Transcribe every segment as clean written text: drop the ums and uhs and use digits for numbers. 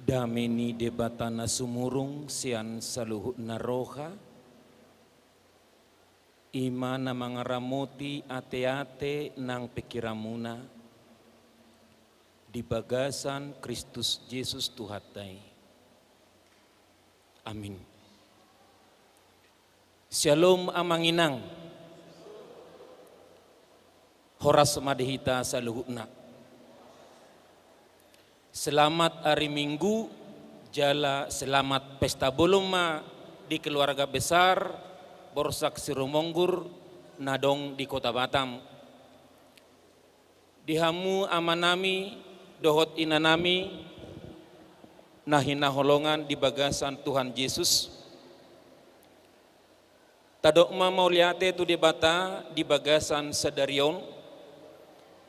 Dameni debatana sumurung sian saluhut naroha ima na mangaramuti ate-ate nang pikiramuna di bagasan Kristus Yesus Tuhatai. Amin. Shalom amanginang. Horas madihita saluhutna. Selamat hari Minggu, jala selamat pesta boloma di keluarga besar Borsak Sirumonggur Nadong di Kota Batam. Dihamu amanami dohot inanami nahina holongan di bagasan Tuhan Yesus. Tadokma mauliate tu debata di bagasan Sedarion.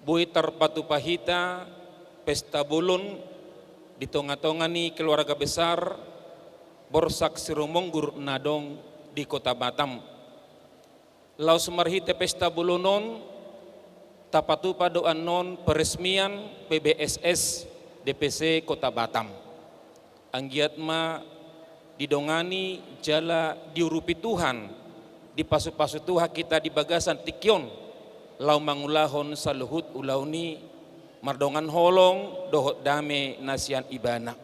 Bui terpatu pahita pesta bulun di tonga-tongani keluarga besar Borsak Sirumonggur Nadong di Kota Batam. Lau semarhite pesta bulunon tapatu padoan non peresmian PBSS DPC Kota Batam. Anggiatma didongani jala diurupi Tuhan di pasu-pasu Tuhan kita di bagasan tikyon lau mangulahon saluhut ulauni mardongan holong dohot dame nasian ibana.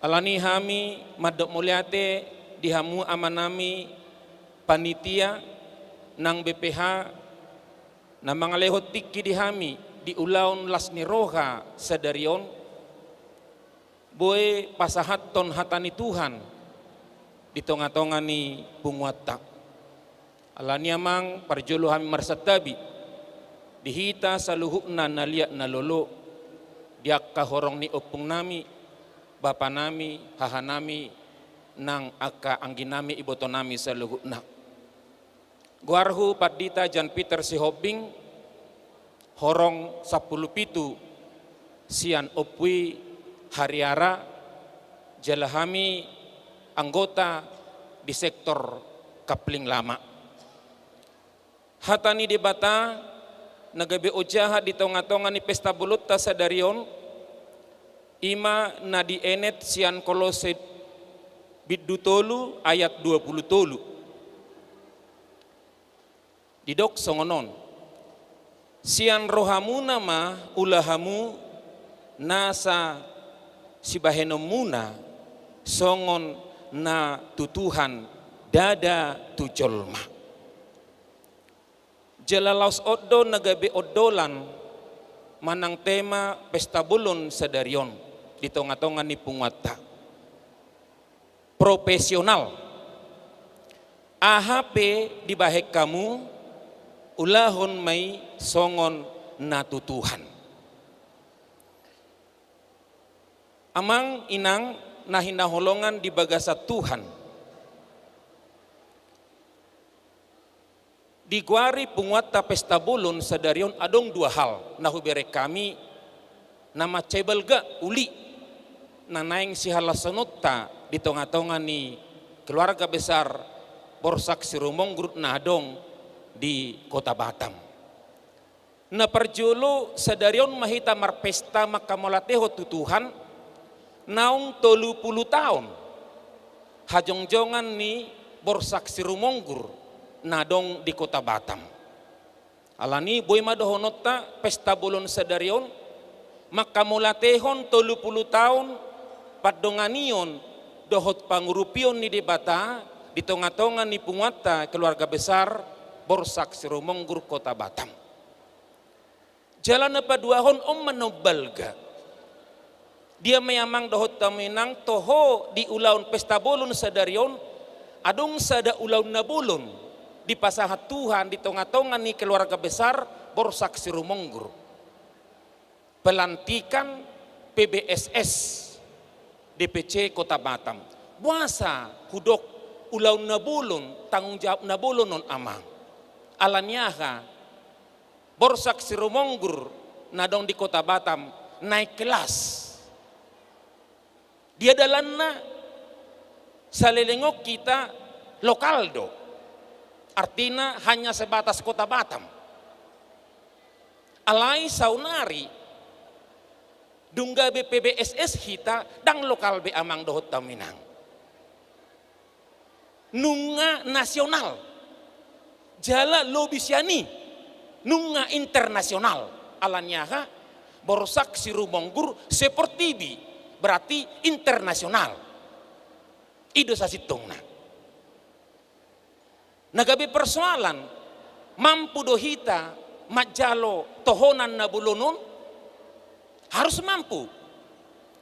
Alani hami madok muliate dihamu amanami panitia nang BPH na mangalehot tiki dihami di ulaun lasni roha Sedarion boy pasahat ton hatani Tuhan di tonga-tongani punguatta. Alani amang parjolo hami marsatabi dihita saluhukna naliat nalolo diak kahorong ni opung nami bapa nami haha nami nang aka angginami iboto nami saluhukna. Guarhu padita Jan Peter Sihobing horong 10 pitu sian opwi hariara jalahami anggota di sektor Kapling Lama. Hatani debata nagabe ojaha di tonga-tonga ni pesta bulut ta Sedarion ima na di enet sian Kolose biddu tolu ayat 20 tolu didok songonon sian rohamuna ma ulahamu nasa sibahenomuna songon na tutuhan dada tujolma. Jelalaus oddo nagabe oddolan manang tema pesta bulun Sedarion di tonga-tonga ni punguata. Profesional. AHP di bahek kamu ulahon may songon natutuhan. Amang inang nahinaholongan di bagasa Tuhan. Di guari punguata pesta bulun Sedarion adong 2 hal nahubere kami nama cebelga uli nanaing si halasanutta di tonga-tonga ni keluarga besar Borsak Sirumonggur Nadong di Kota Batam. Na perjolo Sedarion mahita marpesta makamolateho tutuhan naung 30 tahun hajongjongan ni Borsak Sirumonggur Nadong di Kota Batam. Alani boy madohonota pesta bulun Sedarion makamulatehon 30 tahun padonganion dohot pangurupion ni debata di tonga-tonga ni punguata keluarga besar Borsak Sirumonggur Kota Batam. Jalan apa 2 hon manobalga. Dia mayamang dohot taminang toho di ulaun pesta bulun Sedarion adong sada ulaun na bulun di pasahat Tuhan di tonga-tonga ni keluarga besar Borsak Sirumonggur. Pelantikan PBSS DPC Kota Batam. Buasa hudok ulaun nabulun tanggung jawab nabulun non amang. Alanyaha Borsak Sirumonggur Nadong di Kota Batam naik kelas. Dia dalanna salelengok kita lokaldo. Artinya hanya sebatas Kota Batam. Alai saunari dungga BPBSS hita dang lokal be amang dohot taminang. Nunga nasional, jala lobisiani, nunga internasional, alanyaha borsak siru monggur seperti bi, berarti internasional. Ido sasitongna. Nagabe persoalan, mampu dohita majalo tohonan na bulunun, harus mampu.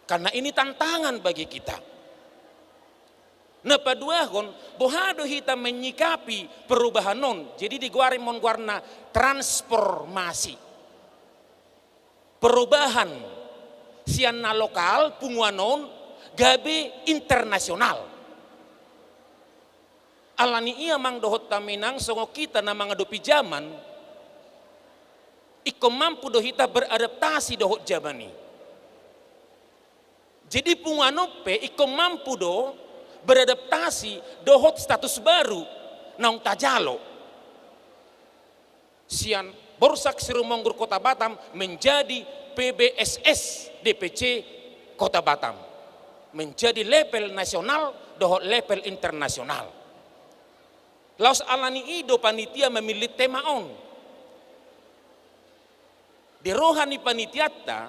Karena ini tantangan bagi kita. Napaduahon, bohado hita menyikapi perubahan non. Jadi diguari mongguarna transformasi. Perubahan siana lokal punguanon gabe internasional. Alani iya mang dohot taminang songo kita na menghadapi zaman. Iko mampu dohita beradaptasi dohot zaman ini. Jadi punguanope iko mampu do beradaptasi dohot status baru naung tajalo. Sian Borsak Sirumonggur Kota Batam menjadi PBSS DPC Kota Batam. Menjadi level nasional dohot level internasional. Laos alani ido panitia memilih tema on. Di rohani panitiata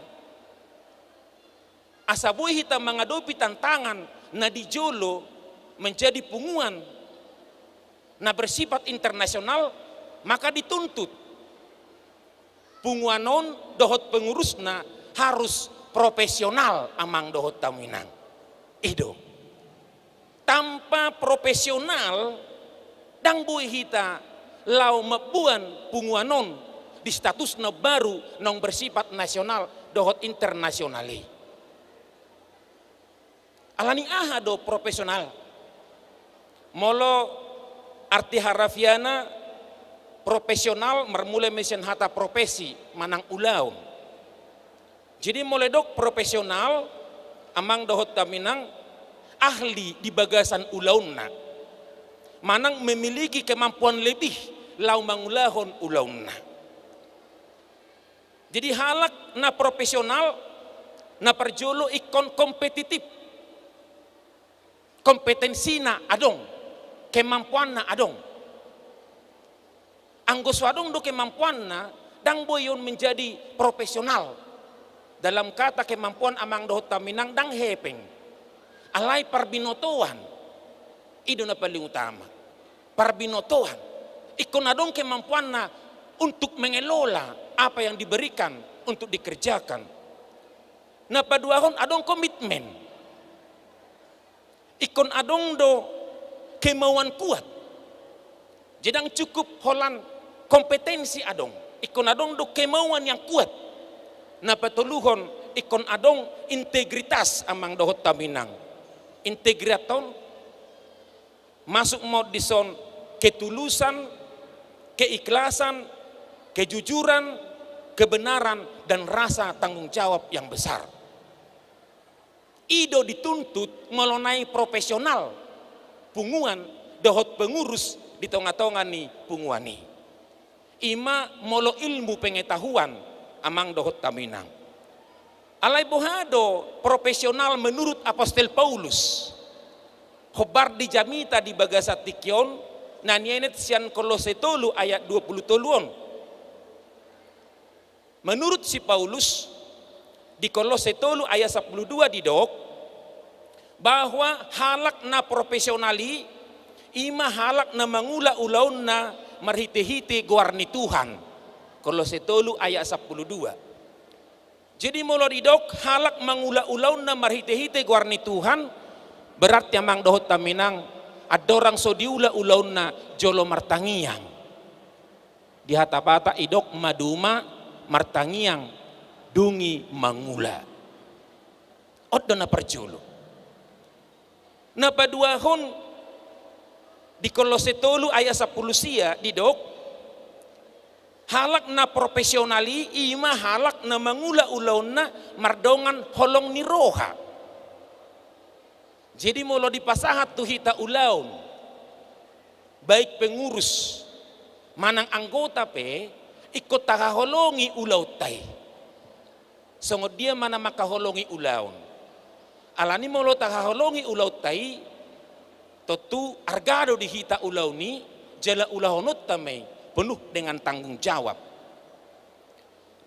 asabui hita menghadapi tantangan na dijolo menjadi punguan na bersifat internasional, maka dituntut punguanon dohot pengurusna harus profesional amang dohot taminang. Ido tanpa profesional dang bui hita lau mabuan punguanon di status na baru nong bersifat nasional dohot internasionali. Alani aha do profesional. Molo arti harafiana profesional mermulai mesin hata profesi manang ulaun. Jadi mulai dok profesional amang dohot taminang ahli di bagasan ulaunna. Manang memiliki kemampuan lebih lau mangulahon ulaunna. Jadi halak na profesional na perjolo ikon kompetitif. Kompetensi na adong, kemampuan na adong. Anggos wadong do kemampuan na, dang boyon menjadi profesional. Dalam kata kemampuan amang dohot taminang dang hepeng. Alay parbinotoan, ido na paling utama. Parbinotoan, ikon adong kemampuan na untuk mengelola apa yang diberikan untuk dikerjakan. Napaduahon adong komitmen. Ikon adong do kemauan kuat. Jedang cukup holan kompetensi adong. Ikon adong do kemauan yang kuat. Napatuluhon ikon adong integritas amang dohot taminang. Integraton masuk mod dison ketulusan, keikhlasan, kejujuran, kebenaran dan rasa tanggung jawab yang besar. Ido dituntut melonai profesional punguan dohot pengurus di tonga-tonga ni punguan ni. Ima molo ilmu pengetahuan amang dohot taminang. Alai bohado profesional menurut Apostel Paulus. Khobar di jamita di bagasat tikyon nanienet sian Kolose tolu ayat 20 toluon. Menurut si Paulus di Kolose tolu ayat 12 didok bahwa halak na profesionali ima halak na mangula ulaun na marhite-hite guarni Tuhan. Kolose tolu ayat 12. Jadi mula didok halak mangula ulaun na marhite-hite guarni Tuhan berarti amang dohot taminang ada orang so diula ulaun na jolo martangiang. Di hatapata idok maduma martangiang dungi mangula. Odo na perjolo. Na paduahon di Kolose tolu ayat 10 sia didok halak na profesionali ima halak na mangula ulaun na mardongan holong ni roha. Jadi mula dipasahat tu hita ulaun baik pengurus manang anggota pe ikut takaholongi ulaw tay. Songod dia mana makaholongi ulaon. Alani molo takaholongi ulaw tai, totu argado di hita ulaw ni, jala ulahonot tamay, penuh dengan tanggung jawab.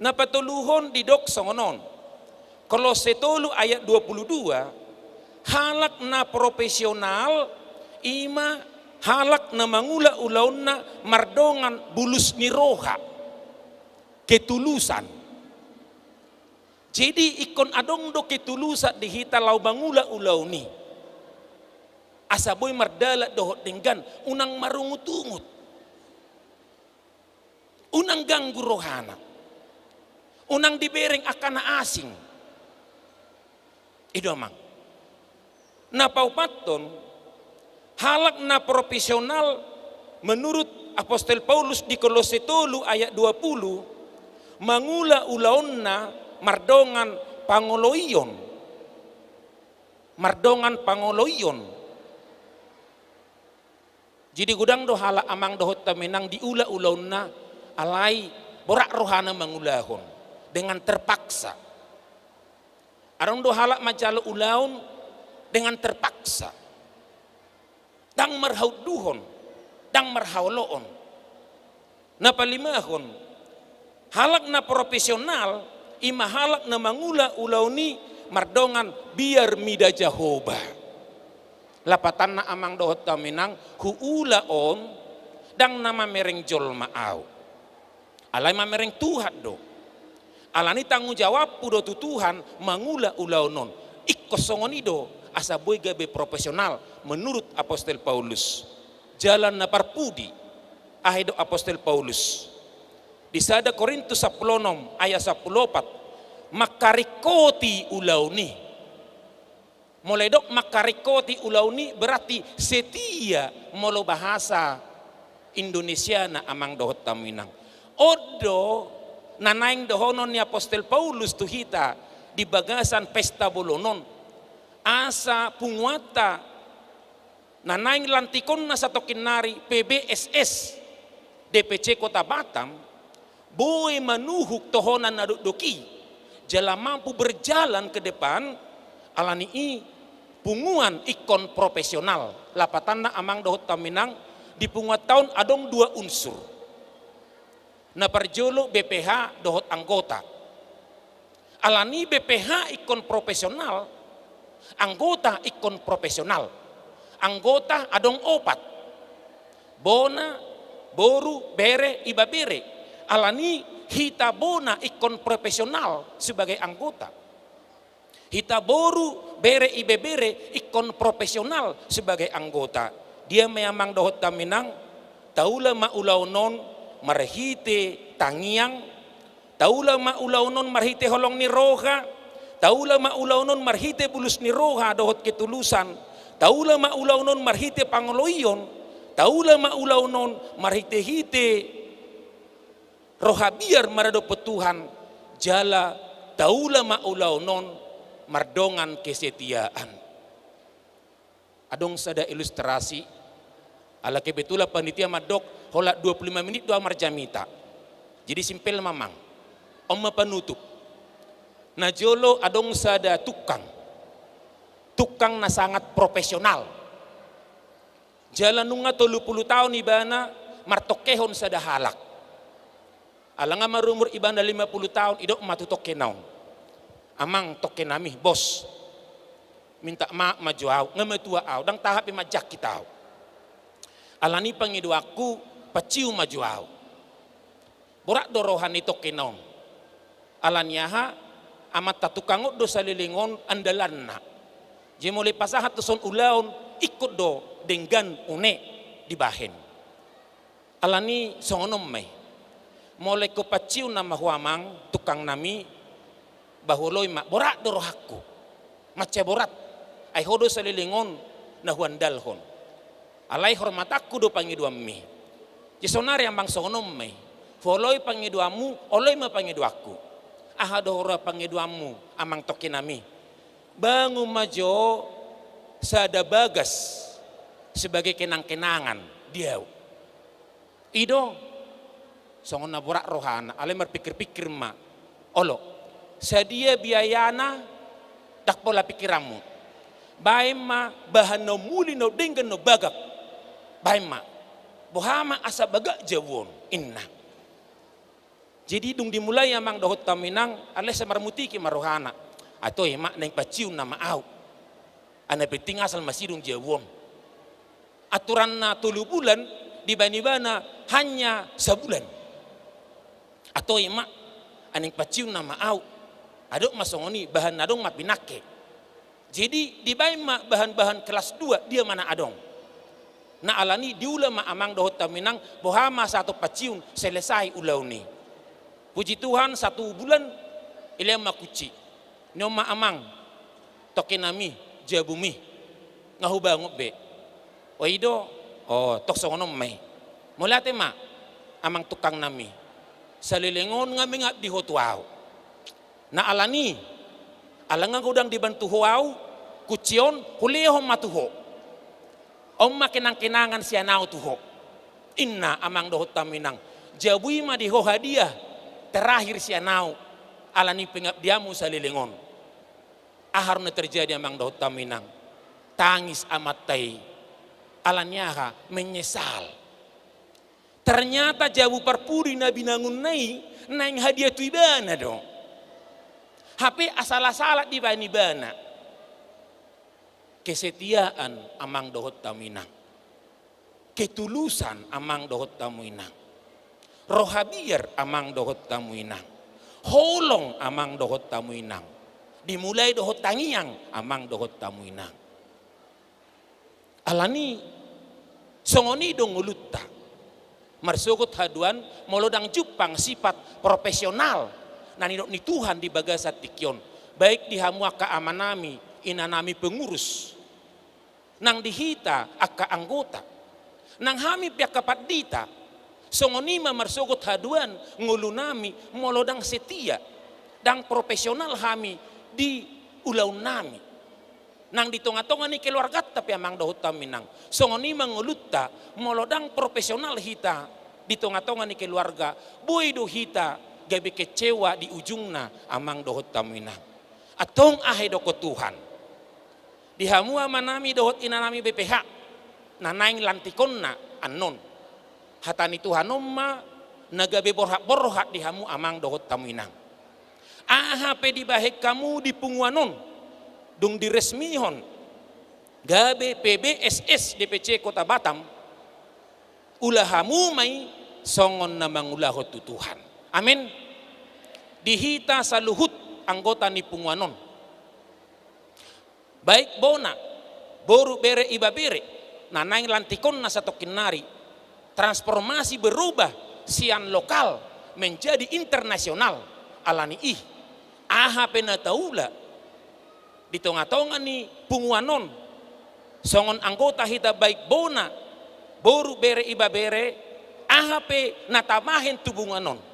Napatuluhon di dok songonon. Kolose 3 ayat 22, halak na profesional, ima halak na mangula ulaw na mardongan bulus ni roha, ketulusan. Jadi ikon adong do ketulusan di hita lau bangula ulaw ni. Asaboy mardala dohot denggan unang marungut-ungut. Unang ganggu rohana. Unang dibereng akan asing. Ido mang. Napaupaton halak na profesional menurut Apostol Paulus di Kolose 3 ayat 20, mangula ulaonna mardongan pangoloion. Mardongan pangoloion. Jadi gudang do hala amang dohot taminang diula ulaonna alai borak rohana mangulahon dengan terpaksa. Arong do hala majalo ulaun dengan terpaksa. Dang marhaud duhon, dang marhauloon. Napalimahon, halak na profesional, ima halak na mangula ulaw ni mardongan biar mida Jehoba. Lapatan na amang dohot taminang huulaon, dang nama mereng jol maaw. Alay mamereng Tuhan do. Alani tanggung jawab pudo tu Tuhan mangula ulaw non. Ikkosongon ido asa boy gabe profesional menurut Apostol Paulus. Jalan na parpudi ahido Apostol Paulus. Di sada Korintus 10 ayat 14, makarikoti ulaw ni. Mulai dok makarikoti ulaw ni berarti setia molo bahasa Indonesia na amang dohot taminang. Odo nanaing dohonon ni Apostol Paulus tu hita di bagasan pesta bolonon asa punguata nanaing lantikon na sa tokinari PBSS DPC Kota Batam boy manuhuk tohonan na doki jala mampu berjalan ke depan alani i punguan ikon profesional lapatan na amang dohot taminang di punguat tahun adong 2 unsur na parjolo BPH dohot anggota. Alani BPH ikon profesional, anggota ikon profesional. Anggota adong 4. Bona, boru, bere, iba bere. Alani hita bona ikon profesional sebagai anggota. Hita boru, bere, ibe bere ikon profesional sebagai anggota. Dia memang dohot taminang taula maulaw non marhite tangiang, taula maulaw non marhite holong ni roha, taula maulaw non marhite bulus ni roha dohot ketulusan, taula maulaw non marhite pangoloion, taula maulaw non marhite hite roha biar marado petuhan, jala taula maulaw non mardongan kesetiaan. Adong sada ilustrasi ala kebetula panitia madok hola 25 menit 2 marjamita. Jadi simpel mamang. Om penutup. Najolo adong sada tukang. Tukang na sangat profesional. Jalan nunga 30 tahun ibana martokehon sada halak. Alanga marumur ibana 50 tahun idok matutok kenaon. Amang tokenami bos. Minta maju au, ngemetua au, dang tahap majak kita au. Alani pangidu aku paciu maju au. Borak dorohan itu kenon. Alanyaha amat tatukangot do salilingon andalanna. Jadi mulai pasahat tu son ulaun ikut do dengan une di bahen. Alani songonom mai. Mulai ko paciu nama huamang tukang nami bahuloi mak borak dorohaku. Mace borat. Ai hodo salilingon na huandalhon. Alai hormataku do pangidu ammi. Jisonari ambang songonom mai. Foloi pangiduamu, oloi ma pangiduaku. Ahadora pangiduamu amang tokinami. Bangun majo sada bagas sebagai kenang-kenangan dia. Ido songon naborak rohana, ale berpikir-pikir ma. Olo, Sadia biayana dak pola pikiranmu. Bae ma bahan no muli no dengan no bagak. Bae ma bohama asa bagak jawon inna. Jadi dung dimulai amang dohot taminang ale samarmutiki marohana. Atau emak neng paciun nama au. Ana penting asal masih dung jawon. Aturan na 3 bulan dibani-bana hanya sebulan. Atau emak aneng paciun nama au. Adok masongoni bahan adong mapinake. Jadi di ma bahan-bahan kelas 2 dia mana adong. Na alani diulama amang dohot taminang bohama satu paciun selesai ulau ni. Puji Tuhan 1 bulan ilem makuci. Nyoma amang tokenami jabumi ngahubangop be. Oido tok songono mai. Mulate ma amang tukang nami. Salilengon ngami ngap di hotuau. Na alani alangan udang dibantu hoau kucion hulehom matuho omma kenang-kenangan sianau tuho inna amang dohot taminang jabui ma diho hadiah terakhir sianau alani pengabdiamu salilengon aharna terjadi amang dohot taminang tangis amat tai alanyaha menyesal ternyata jabu parpuri nabi nangun naing hadiah tu ibana dong. HP asal-asalat di bani-bana. Kesetiaan amang dohot taminang. Ketulusan amang dohot taminang. Rohabiar amang dohot taminang. Holong amang dohot taminang. Dimulai dohot tangiang amang dohot taminang. Alani songoni dong ulutta. Marsukut haduan molodang jupang sifat profesional. Nani ni Tuhan di bagasat tikyon baik di hamua ka amanami inanami pengurus nang dihita akka anggota nang hami pihak kapat dita songonima marsugot haduan ngulunami molodang setia dang profesional hami di ulau nami nang di tonga-tonga ni keluarga tapi amang dohot taminang songonima ngulutta molodang profesional hita di tonga-tonga ni keluarga boido hita gabe kecewa di ujungna amang dohot taminang atong ahe doko Tuhan di hamua manami dohot inanami BPH nanaing lantikonna anon hatani Tuhanom ma nagabe borhat di hamu amang dohot taminang ahape di bahek kamu di punguanon dung diresmihon gabe PBSS DPC Kota Batam ulahamu mai songon namang ulahot tu Tuhan. Amin. Dihita sa luhut anggota ni punguanon. Baik bona, boru bere iba bere, nanaing lantikon na sa tokinari, transformasi berubah sian lokal menjadi internasional. Alani aha penataula di tonga-tonga ni punguanon, songon anggota hita baik bona, boru bere iba bere, aha pe natamahin tubunganon.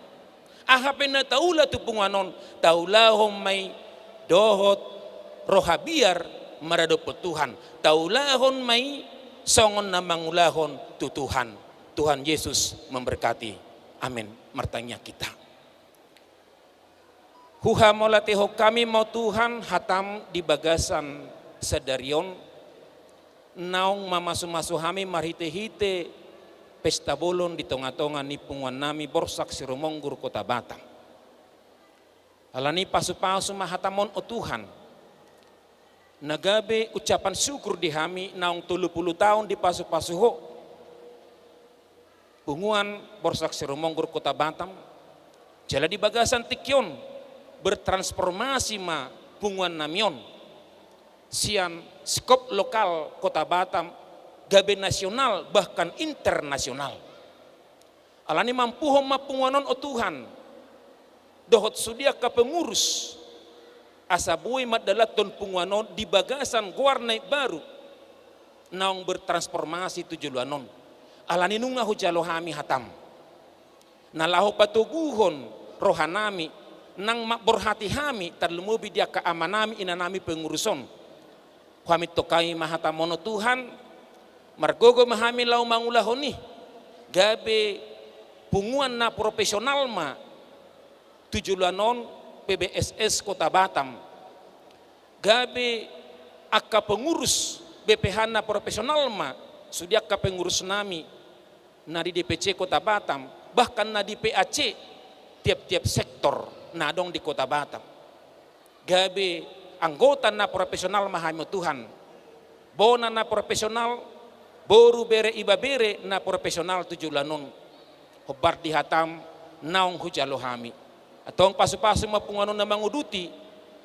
Ahape na taula tu punganon taulahom may dohot rohabiar marado po Tuhan taulahon may songon na mangulahon tu Tuhan. Tuhan Yesus memberkati. Amin. Martanya kita huha molateho kami mau Tuhan hatam di bagasan sadarion naong mamasu-masu hami marhite-hite pesta bolon di tonga-tonga ni punguan nami borsak siromonggur Kota Batam. Alani pasu-pasu mahatamon o Tuhan. Nagabe ucapan syukur di hami naong 30 tahun di pasu-pasu ho. Punguan borsak siromonggur Kota Batam. Jala di bagasan tikyon bertransformasi ma punguan namion. Sian skop lokal Kota Batam gabe nasional bahkan internasional. Alani mampu homa punguanon o Tuhan. Dohot sudia ka pengurus. Asabui madalaton punguanon di bagasan guarnai baru. Naong bertransformasi tujuluanon. Alani nunga hujalo hami hatam. Nalaho patuguhon rohanami. Nang makborhati hami tarlumubi dia ka amanami inanami penguruson. Kami tokai mahatamono Tuhan. Margogo mahami lau mangulahoni gabe punguan na profesional ma tujulanon PBSS Kota Batam. Gabe akka pengurus BPH na profesional ma, sudah akka pengurus nami na di DPC Kota Batam, bahkan na di PAC tiap-tiap sektor na dong di Kota Batam. Gabe anggota na profesional mahami Tuhan, bona na profesional, boru bere iba bere na profesional 7 lanon, hobar di hatam naong hujalohami. Atong pasu-pasu mapungano na manguduti,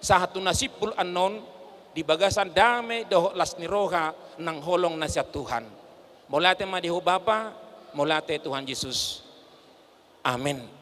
sa hatu nasipul anon, di bagasan dame doho las niroha ng holong na siya Tuhan. Mulate madiho Bapa, mulate Tuhan Yesus. Amen.